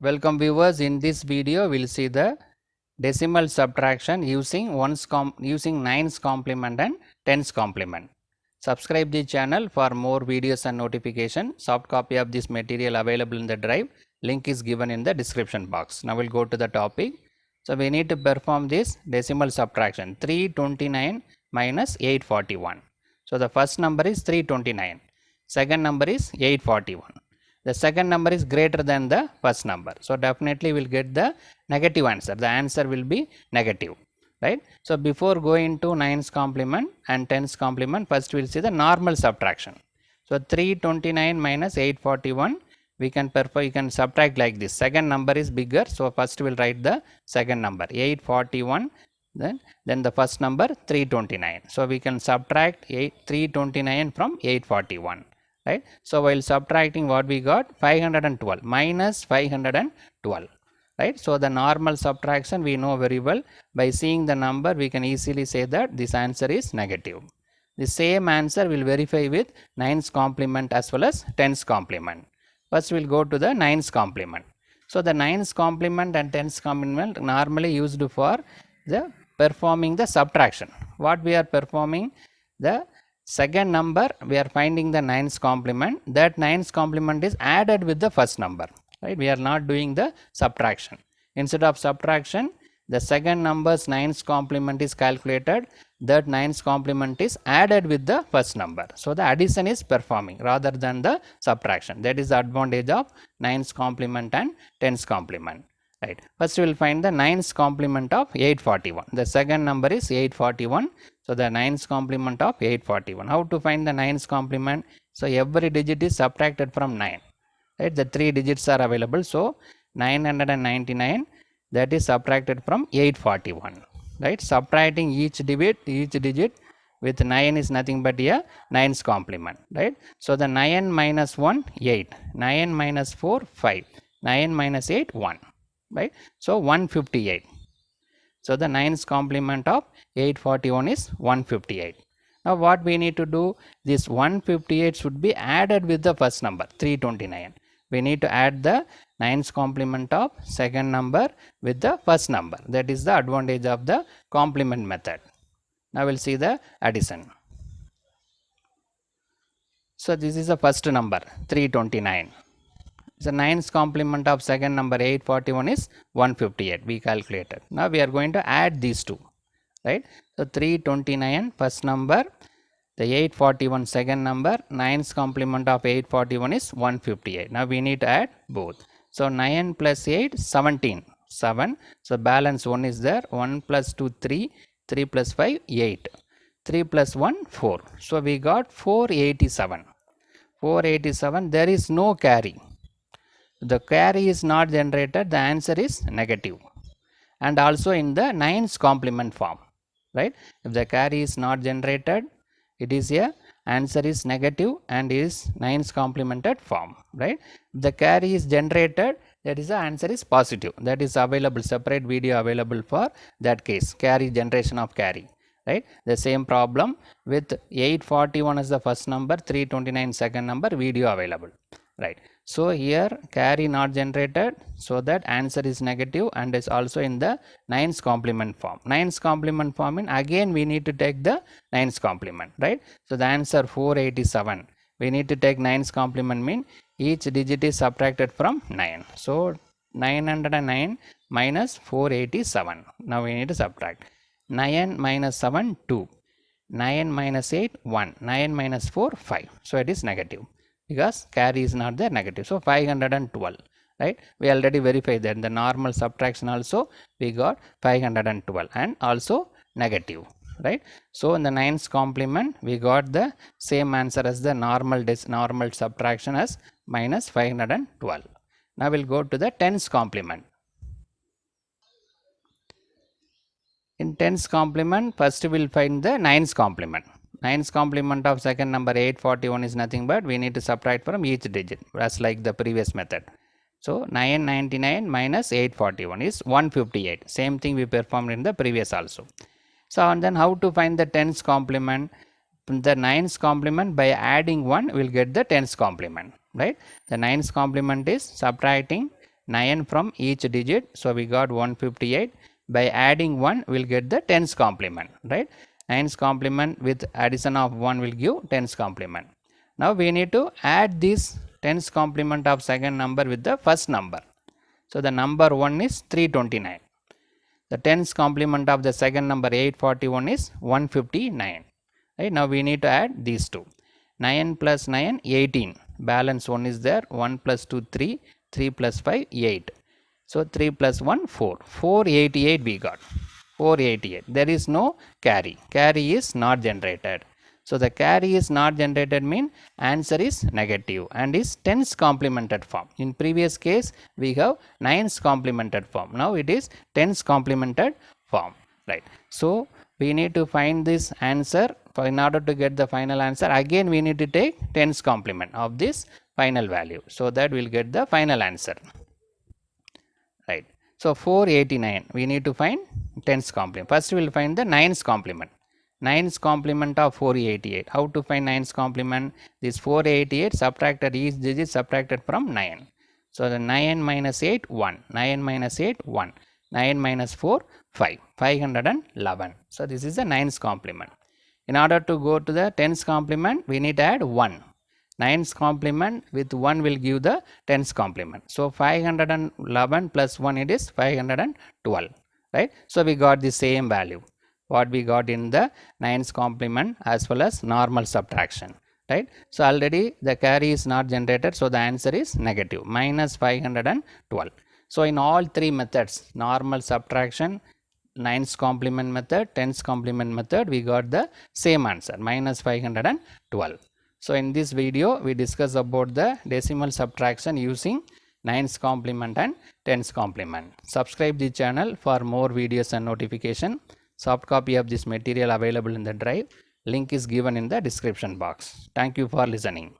Welcome viewers. In this video we'll see the decimal subtraction using 9's complement and 10's complement. Subscribe the channel for more videos and notification. Soft copy of this material available in the drive. Link is given in the description box. Now we'll go to the topic. So we need to perform this decimal subtraction 329 minus 841. So the first number is 329. Second number is 841. The second number is greater than the first number. So definitely we will get the negative answer. The answer will be negative, right? So before going to 9's complement and 10's complement, first we will see the normal subtraction. So 329 minus 841, we can subtract like this. Second number is bigger, so first we will write the second number 841, then the first number 329. So we can subtract 329 from 841. Right. So while subtracting, what we got? 512 minus 512. Right. So the normal subtraction we know very well. By seeing the number, we can easily say that this answer is negative. The same answer will verify with 9's complement as well as 10's complement. First we will go to the 9's complement. So the 9's complement and 10's complement normally used for the performing the subtraction. What we are performing? The second number we are finding the 9's complement. That 9's complement is added with the first number, right? We are not doing the subtraction. Instead of subtraction, the second number's 9's complement is calculated. That 9's complement is added with the first number. So the addition is performing rather than the subtraction. That is the advantage of 9's complement and 10's complement. Right. First we will find the 9's complement of 841. The second number is 841. So the 9's complement of 841. How to find the 9's complement? So every digit is subtracted from 9. Right. The 3 digits are available. So 999, that is subtracted from 841. Right. Subtracting each digit with 9 is nothing but a 9's complement. Right. So the 9 minus 1, 8. 9 minus 4, 5. 9 minus 8, 1. Right. So 158. So the 9's complement of 841 is 158. Now what we need to do? This 158 should be added with the first number 329. We need to add the 9's complement of second number with the first number. That is the advantage of the complement method. Now we'll see the addition. So this is the first number 329. The 9's complement of second number 841 is 158. We calculated. Now we are going to add these two, right? So 329 first number, the 841 second number, 9's complement of 841 is 158. Now we need to add both. So 9 plus 8, 17, 7. So balance 1 is there. 1 plus 2, 3. 3 plus 5, 8. 3 plus 1, 4. So we got 487. 487, there is no carry. The carry is not generated, the answer is negative. And also in the 9's complement form, right? If the carry is not generated, it is a answer is negative and is 9's complemented form, right? If the carry is generated, that is the answer is positive. That is available, separate video available for that case, carry, generation of carry. Right, the same problem with 841 as the first number, 329 second number, video available. Right. So here carry not generated, so that answer is negative and is also in the 9's complement form. 9's complement form in again we need to take the 9's complement, right? So the answer 487. We need to take 9's complement mean each digit is subtracted from 9. So 909 minus 487. Now we need to subtract. 9 minus 7, 2. 9 minus 8, 1. 9 minus 4, 5. So it is negative because carry is not there, negative. So 512. Right. We already verified that in the normal subtraction also we got 512 and also negative. Right. So in the 9's complement we got the same answer as the normal subtraction as minus 512. Now we'll go to the 10's complement. In 10's complement, first we will find the 9's complement. 9's complement of second number 841 is nothing but we need to subtract from each digit as like the previous method. So 999 minus 841 is 158. Same thing we performed in the previous also. So and then how to find the 10's complement? The 9's complement by adding 1 we will get the 10's complement, right? The 9's complement is subtracting 9 from each digit. So we got 158. By adding 1, we'll get the 10's complement, right? 9's complement with addition of 1 will give 10's complement. Now we need to add this 10's complement of second number with the first number. So the number 1 is 329. The 10's complement of the second number 841 is 159. Right? Now we need to add these two. 9 plus 9, 18. Balance 1 is there. 1 plus 2, 3. 3 plus 5, 8. So 3 plus 1, 4. 488 we got. 488. There is no carry. Carry is not generated. So the carry is not generated mean answer is negative and is 10's complemented form. In previous case we have 9's complemented form. Now it is 10's complemented form, right? So we need to find this answer. In order to get the final answer, again we need to take 10's complement of this final value, so that we'll get the final answer, right? So 489 we need to find 10's complement. First we will find the 9's complement. 9's complement of 488. How to find 9's complement? This 488 subtracted each digit subtracted from 9. So the 9 minus 8, 1. 9 minus 8, 1. 9 minus 4, 5. 511. So this is the 9's complement. In order to go to the 10's complement, we need to add 1. 9's complement with 1 will give the 10's complement. So 511 plus 1 it is 512. Right? So we got the same value what we got in the 9's complement as well as normal subtraction, right? So already the carry is not generated, so the answer is negative, minus 512. So in all three methods, normal subtraction, 9's complement method, 10's complement method, we got the same answer, minus 512. So in this video we discuss about the decimal subtraction using 9's complement and 10's complement. Subscribe the channel for more videos and notification. Soft copy of this material available in the drive. Link is given in the description box. Thank you for listening.